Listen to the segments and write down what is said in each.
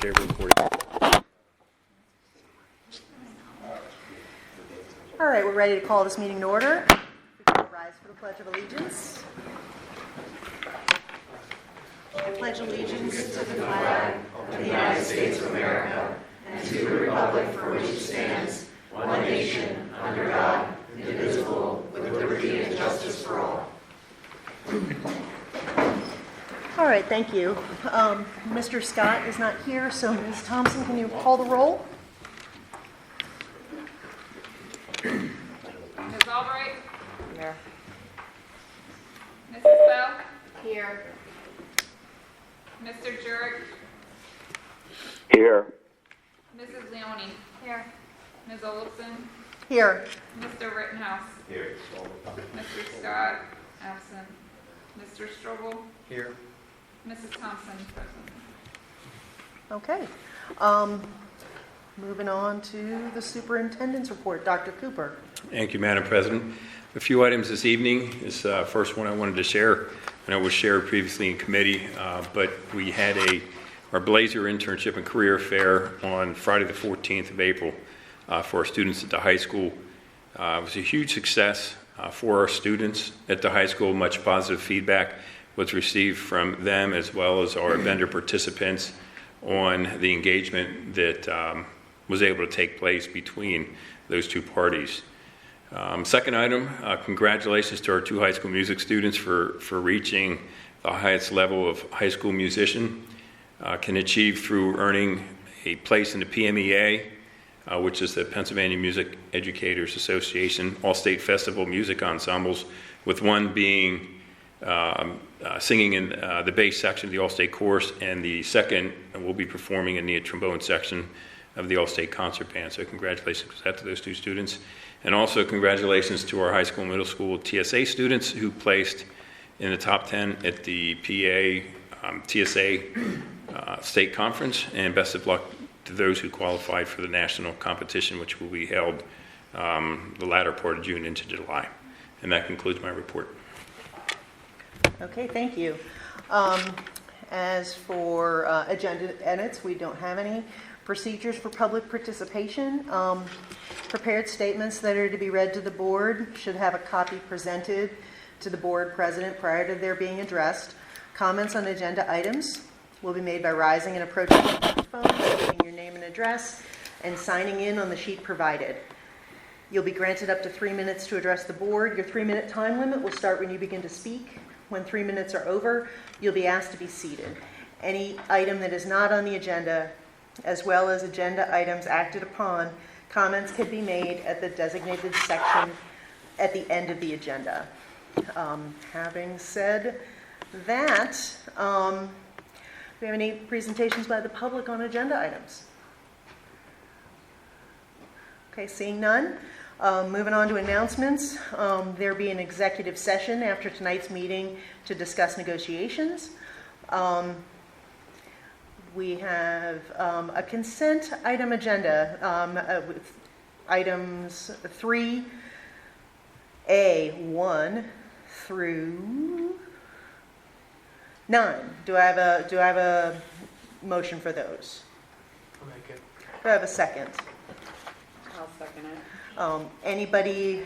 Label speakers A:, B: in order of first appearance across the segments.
A: favor of reporting.
B: All right, we're ready to call this meeting to order. Rise for the Pledge of Allegiance. I pledge allegiance to the flag of the United States of America and to the republic for which it stands, one nation, under God, indivisible, with liberty and justice for all. All right, thank you. Mr. Scott is not here, so Ms. Thompson, can you call the roll?
C: Ms. Albright? Here. Mrs. Bell? Here. Mr. Jurek?
D: Here.
C: Mrs. Leone? Here. Ms. Olafson?
B: Here.
C: Mr. Rittenhouse?
D: Here.
C: Mr. Scott? Absent. Mr. Strobel?
D: Here.
C: Mrs. Thompson? Present.
B: Okay. Moving on to the superintendent's report. Dr. Cooper.
A: Thank you, Madam President. A few items this evening. This first one I wanted to share. I know it was shared previously in committee, but we had our Blazer Internship and Career Fair on Friday the 14th of April for our students at the high school. It was a huge success for our students at the high school. Much positive feedback was received from them as well as our vendor participants on the engagement that was able to take place between those two parties. Second item, congratulations to our two high school music students for reaching the highest level of high school musician can achieve through earning a place in the PMEA, which is the Pennsylvania Music Educators Association All-State Festival Music Ensembles, with one being singing in the bass section of the All-State Chorus, and the second will be performing in the trombone section of the All-State Concert Band. So congratulations to those two students. And also congratulations to our high school and middle school TSA students who placed in the top 10 at the PA TSA State Conference, and best of luck to those who qualified for the national competition, which will be held the latter part of June into July. And that concludes my report.
B: Okay, thank you. As for agenda edits, we don't have any. Procedures for public participation. Prepared statements that are to be read to the board should have a copy presented to the board president prior to their being addressed. Comments on agenda items will be made by rising and approaching the microphone, stating your name and address, and signing in on the sheet provided. You'll be granted up to 3 minutes to address the board. Your 3-minute time limit will start when you begin to speak. When 3 minutes are over, you'll be asked to be seated. Any item that is not on the agenda, as well as agenda items acted upon, comments can be made at the designated section at the end of the agenda. Having said that, do we have any presentations by the public on agenda items? Okay, seeing none. Moving on to announcements. There'll be an executive session after tonight's meeting to discuss negotiations. We have a consent item agenda with items 3A, 1 through 9. Do I have a motion for those?
D: I'll make it.
B: Do I have a second?
C: I'll second it.
B: Anybody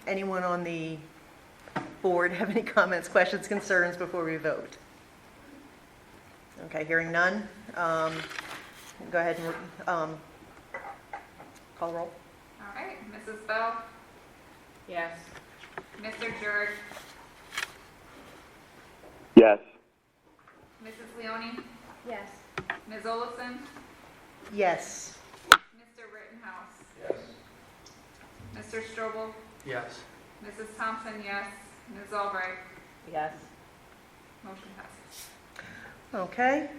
B: anyone on the board have any comments, questions, concerns before we vote? Okay, hearing none. Go ahead and call the roll.
C: All right. Mrs. Bell? Yes. Mr. Jurek?
D: Yes.
C: Mrs. Leone?
E: Yes.
C: Ms. Olafson?
B: Yes.
C: Mr. Rittenhouse?
D: Yes.
C: Mr. Strobel?
D: Yes.
C: Mrs. Thompson, yes. Ms. Albright?
E: Yes.
C: Motion passes.
B: Okay.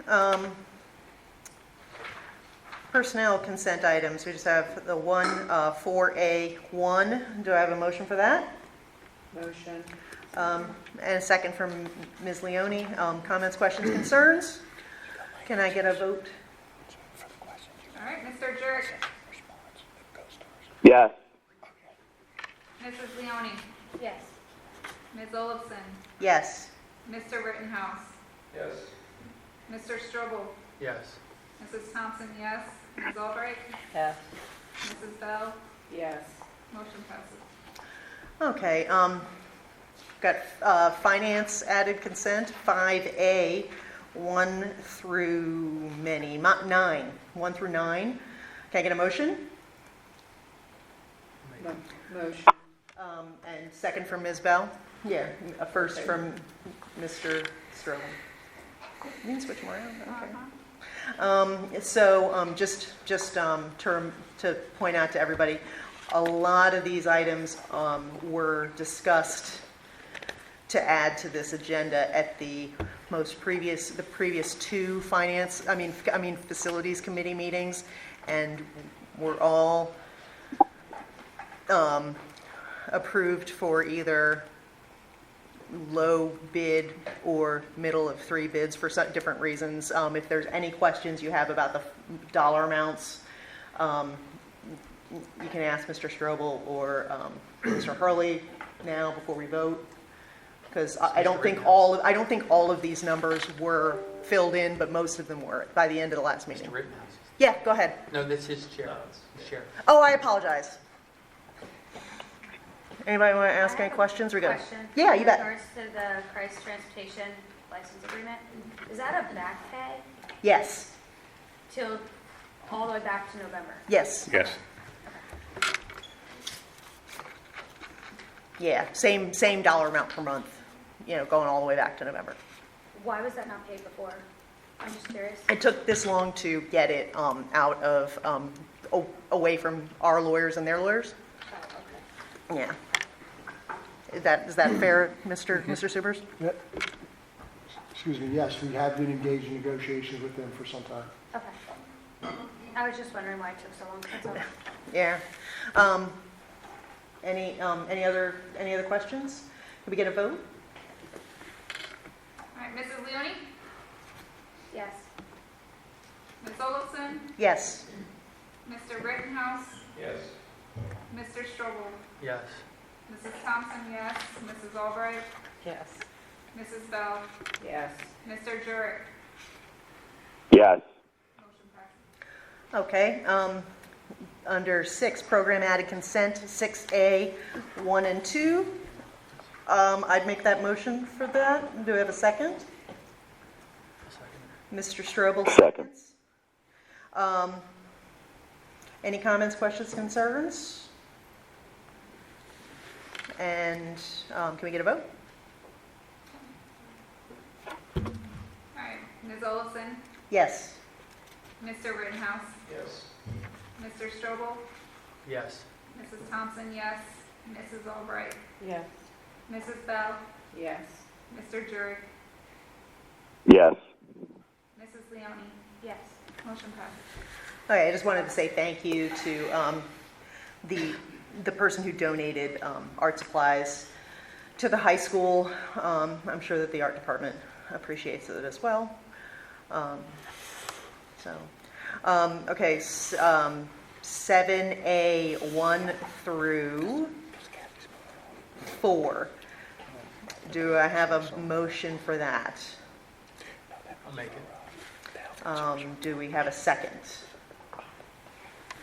B: Personnel consent items. We just have the one 4A1. Do I have a motion for that?
E: Motion.
B: And a second from Ms. Leone. Comments, questions, concerns? Can I get a vote?
C: All right. Mr. Jurek?
D: Yes.
C: Mrs. Leone?
E: Yes.
C: Ms. Olafson?
B: Yes.
C: Mr. Rittenhouse?
A: Yes.
C: Mr. Strobel?
D: Yes.
C: Mrs. Thompson, yes. Ms. Albright?
E: Yes.
C: Mrs. Bell?
E: Yes.
C: Motion passes.
B: Okay, got finance added consent, 5A, 1 through 9, 1 through 9. Can I get a motion?
E: Motion.
B: And second from Ms. Bell? Yeah, a first from Mr. Strobel. You can switch them around, okay. To point out to everybody, a lot of these items were discussed to add to this agenda at the previous two facilities committee meetings, and were all approved for either low bid or middle of 3 bids for different reasons. If there's any questions you have about the dollar amounts, you can ask Mr. Strobel or Mr. Hurley now before we vote, because I don't think all of these numbers were filled in, but most of them were by the end of the last meeting.
D: Mr. Rittenhouse.
B: Yeah, go ahead.
D: No, this is chair. Chair.
B: Oh, I apologize. Anybody want to ask any questions? We're good.
F: Question.
B: Yeah, you bet.
F: In regards to the Christ Transportation License Agreement, is that a back pay
B: Yes.
F: till all the way back to November?
B: Yes.
A: Yes.
B: Yeah. Same dollar amount per month. Going all the way back to November.
F: Why was that not paid before? I'm just curious.
B: It took this long to get it out of away from our lawyers and their lawyers.
F: Oh, okay.
B: Yeah. Is that fair, Mr. Subers?
G: Yep. Excuse me, yes, we have been engaged in negotiations with them for some time.
F: Okay. I was just wondering why it took so long. That's all.
B: Yeah. Any other questions? Can we get a vote?
C: All right, Mrs. Leone?
F: Yes.
C: Ms. Olafson?
B: Yes.
C: Mr. Rittenhouse?
A: Yes.
C: Mr. Strobel?
D: Yes.
C: Mrs. Thompson, yes. Mrs. Albright?
E: Yes.
C: Mrs. Bell?
E: Yes.
C: Mr. Jurick?
D: Yes.
C: Motion passes.
B: Okay. Under 6, program added consent, 6A, 1 and 2. I'd make that motion for that. Do we have a second? Mr. Strobel
D: Second.
B: seconds. Any comments, questions, concerns? And can we get a vote?
C: All right, Ms. Olafson?
B: Yes.
C: Mr. Rittenhouse?
A: Yes.
C: Mr. Strobel?
D: Yes.
C: Mrs. Thompson, yes. Mrs. Albright?
E: Yes.
C: Mrs. Bell?
E: Yes.
C: Mr. Jurick?
D: Yes.
C: Mrs. Leone?
F: Yes.
C: Motion passes.
B: Okay, I just wanted to say thank you to the person who donated art supplies to the high school. I'm sure that the art department appreciates it as well. Okay, 7A, 1 through 4. Do I have a motion for that?
D: I'll make it.
B: Do we have a second?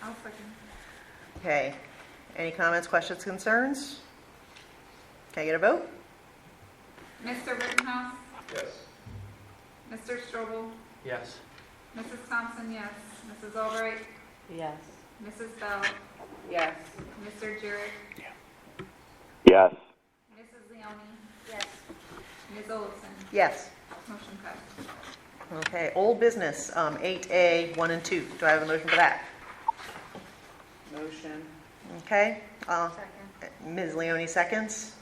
C: I'll second.
B: Okay. Any comments, questions, concerns? Can I get a vote?
C: Mr. Rittenhouse?
A: Yes.
C: Mr. Strobel?
D: Yes.
C: Mrs. Thompson, yes. Mrs. Albright?
E: Yes.
C: Mrs. Bell?
E: Yes.
C: Mr. Jurick?
D: Yes.
C: Mrs. Leone?
F: Yes.
C: Ms. Olafson?
B: Yes.
C: Motion passes.
B: Okay, old business, 8A, 1 and 2. Do I have a motion for that?
E: Motion.
B: Okay,
F: Second.
B: Ms. Leone seconds.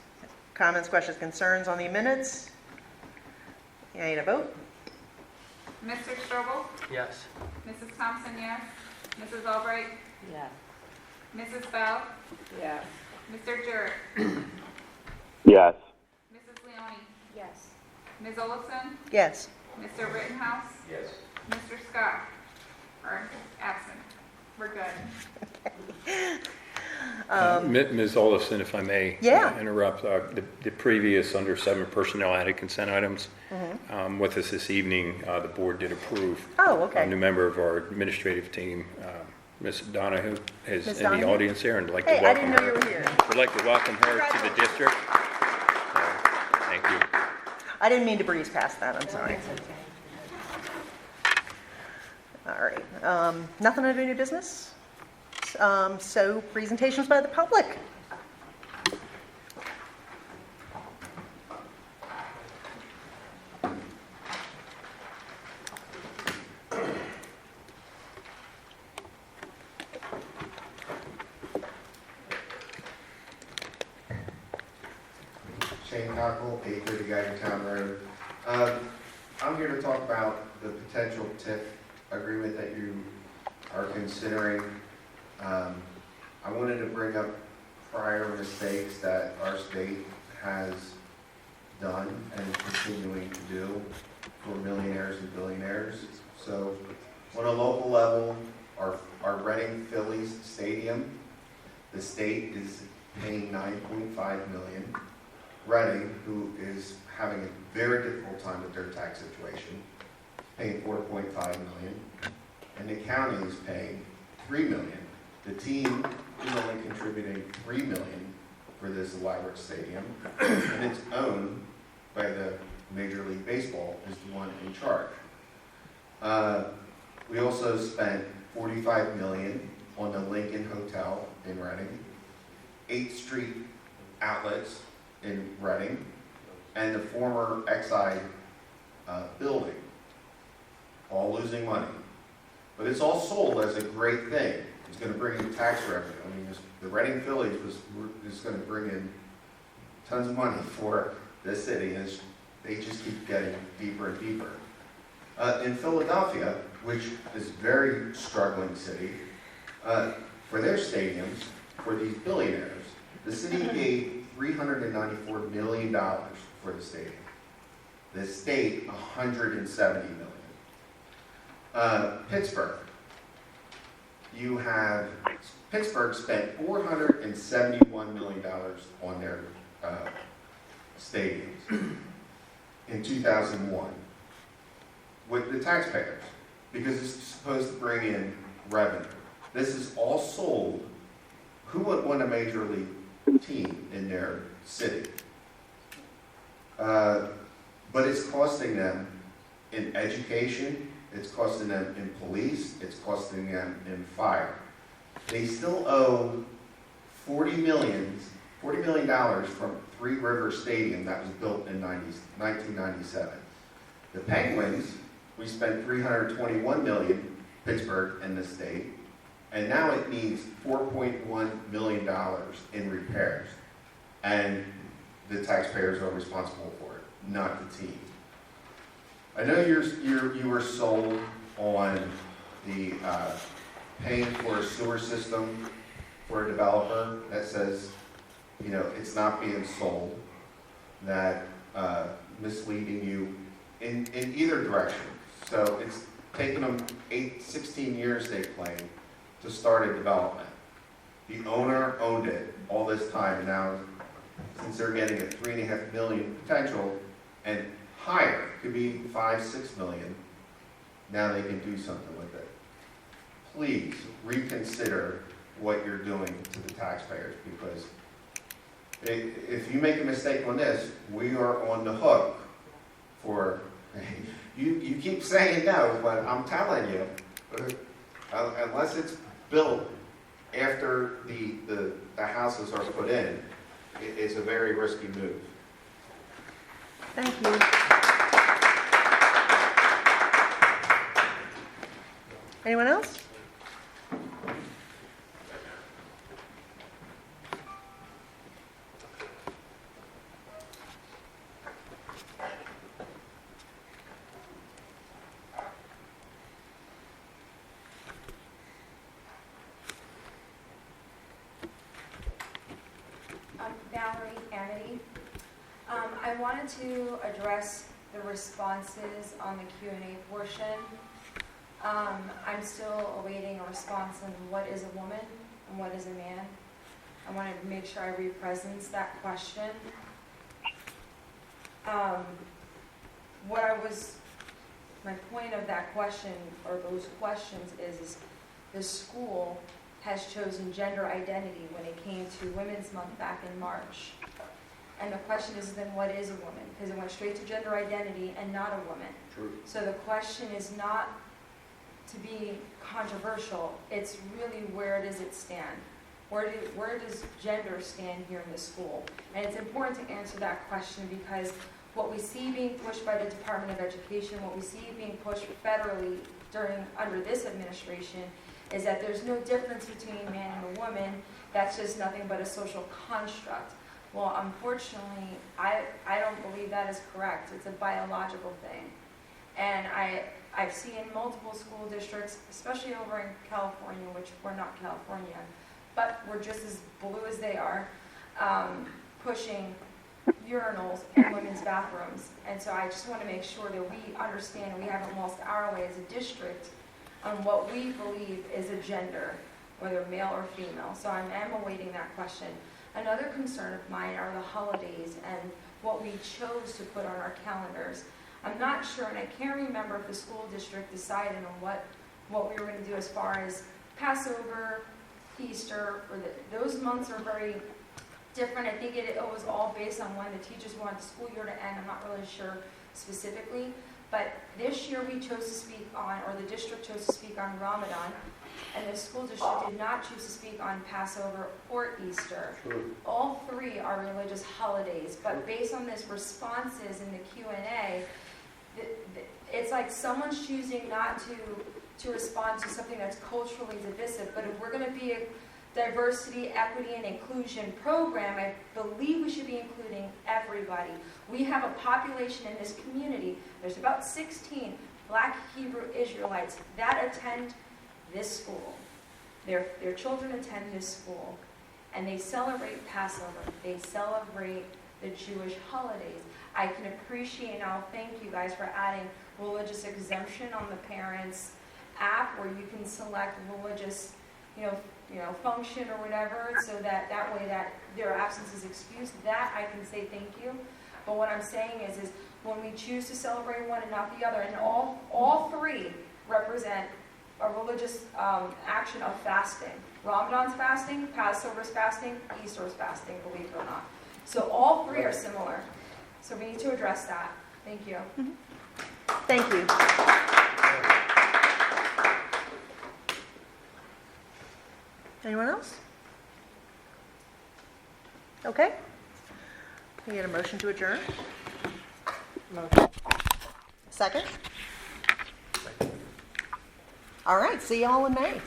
B: Comments, questions, concerns on the minutes? Can I get a vote?
C: Mr. Strobel?
D: Yes.
C: Mrs. Thompson, yes. Mrs. Albright?
E: Yes.
C: Mrs. Bell?
E: Yes.
C: Mr. Jurick?
D: Yes.
C: Mrs. Leone?
F: Yes.
C: Ms. Olafson?
B: Yes.
C: Mr. Rittenhouse?
A: Yes.
C: Mr. Scott? Or absent? We're good.
A: Ms. Olafson, if I may
B: Yeah.
A: interrupt, the previous under 7 personnel added consent items with us this evening, the board did approve.
B: Oh, okay.
A: A new member of our administrative team, Ms. Donahue, is
B: Ms.
A: in the
B: Donahue?
A: audience here, and I'd like to
B: Hey, I
A: welcome
B: didn't know you
A: her.
B: were here.
A: We'd like to welcome her to the district. Thank you.
B: I didn't mean to breeze past that, I'm sorry. All right, nothing under new business? So presentations by the public.
H: Shane Cockle, 830 Geigertown Road. I'm here to talk about the potential TIF agreement that you are considering. I wanted to bring up prior mistakes that our state has done and is continuing to do for millionaires and billionaires. So on a local level, our Reading Phillies stadium, the state is paying $9.5 million. Reading, who is having a very difficult time with their tax situation, paying $4.5 million, and the county is paying $3 million. The team is only contributing $3 million for this elaborate stadium, and it's owned by the Major League Baseball is the one in charge. We also spent $45 million on the Lincoln Hotel in Reading, 8th Street outlets in Reading, and the former Exide building, all losing money. But it's all sold as a great thing. It's going to bring in tax revenue. I mean, the Reading Phillies is going to bring in tons of money for this city, and they just keep getting deeper and deeper. In Philadelphia, which is a very struggling city, for their stadiums, for these billionaires, the city gave $394 million for the stadium. The state, $170 million. Pittsburgh. Pittsburgh spent $471 million on their stadiums in 2001 with the taxpayers, because it's supposed to bring in revenue. This is all sold. Who would want a major league team in their city? But it's costing them in education, it's costing them in police, it's costing them in fire. They still owe $40 million from Three Rivers Stadium that was built in 1997. The Penguins, we spent $321 million, Pittsburgh and the state, and now it needs $4.1 million in repairs. And the taxpayers are responsible for it, not the team. I know you were sold on the paying for a sewer system for a developer that says, you know, it's not being sold, that misleading you in either direction. So it's taken them 16 years, they claim, to start a development. The owner owned it all this time, and now, since they're getting a $3.5 million potential, and higher, could be $5-6 million, now they can do something with it. Please reconsider what you're doing to the taxpayers, because if you make a mistake on this, we are on the hook for, you keep saying no, but I'm telling you, unless it's built after the houses are put in, it's a very risky move.
B: Thank you. Anyone else?
F: Valerie Amity. I wanted to address the responses on the Q&A portion. I'm still awaiting a response on what is a woman and what is a man. I want to make sure I represent that question. My point of that question, or those questions, is the school has chosen gender identity when it came to Women's Month back in March. And the question is then, what is a woman? Because it went straight to gender identity and not a woman.
H: True.
F: So the question is not to be controversial, it's really where does it stand? Where does gender stand here in the school? And it's important to answer that question because what we see being pushed by the Department of Education, what we see being pushed federally under this administration, is that there's no difference between a man and a woman. That's just nothing but a social construct. Well, unfortunately, I don't believe that is correct. It's a biological thing. And I've seen multiple school districts, especially over in California, which we're not California, but we're just as blue as they are, pushing urinals in women's bathrooms. And so I just want to make sure that we understand and we haven't lost our way as a district on what we believe is a gender, whether male or female. So I am awaiting that question. Another concern of mine are the holidays and what we chose to put on our calendars. I'm not sure, and I can't remember if the school district decided on what we were going to do as far as Passover, Easter, or those months are very different. I think it was all based on when the teachers wanted the school year to end. I'm not really sure specifically. But this year we chose to speak on, or the district chose to speak on Ramadan, and the school district did not choose to speak on Passover or Easter.
H: True.
F: All three are religious holidays, but based on this responses in the Q&A, it's like someone's choosing not to respond to something that's culturally divisive. But if we're going to be a diversity, equity, and inclusion program, I believe we should be including everybody. We have a population in this community, there's about 16 Black Hebrew Israelites that attend this school. Their children attend this school, and they celebrate Passover. They celebrate the Jewish holidays. I can appreciate, and I'll thank you guys for adding religious exemption on the parents' app, where you can select religious, function or whatever, so that way that their absence is excused. That I can say thank you. But what I'm saying is when we choose to celebrate one and not the other, and all three represent a religious action of fasting. Ramadan's fasting, Passover's fasting, Easter's fasting, believe it or not. So all three are similar. So we need to address that. Thank you.
B: Thank you. Anyone else? Okay. Can you get a motion to adjourn?
E: Motion.
B: Second? All right, see you all in May.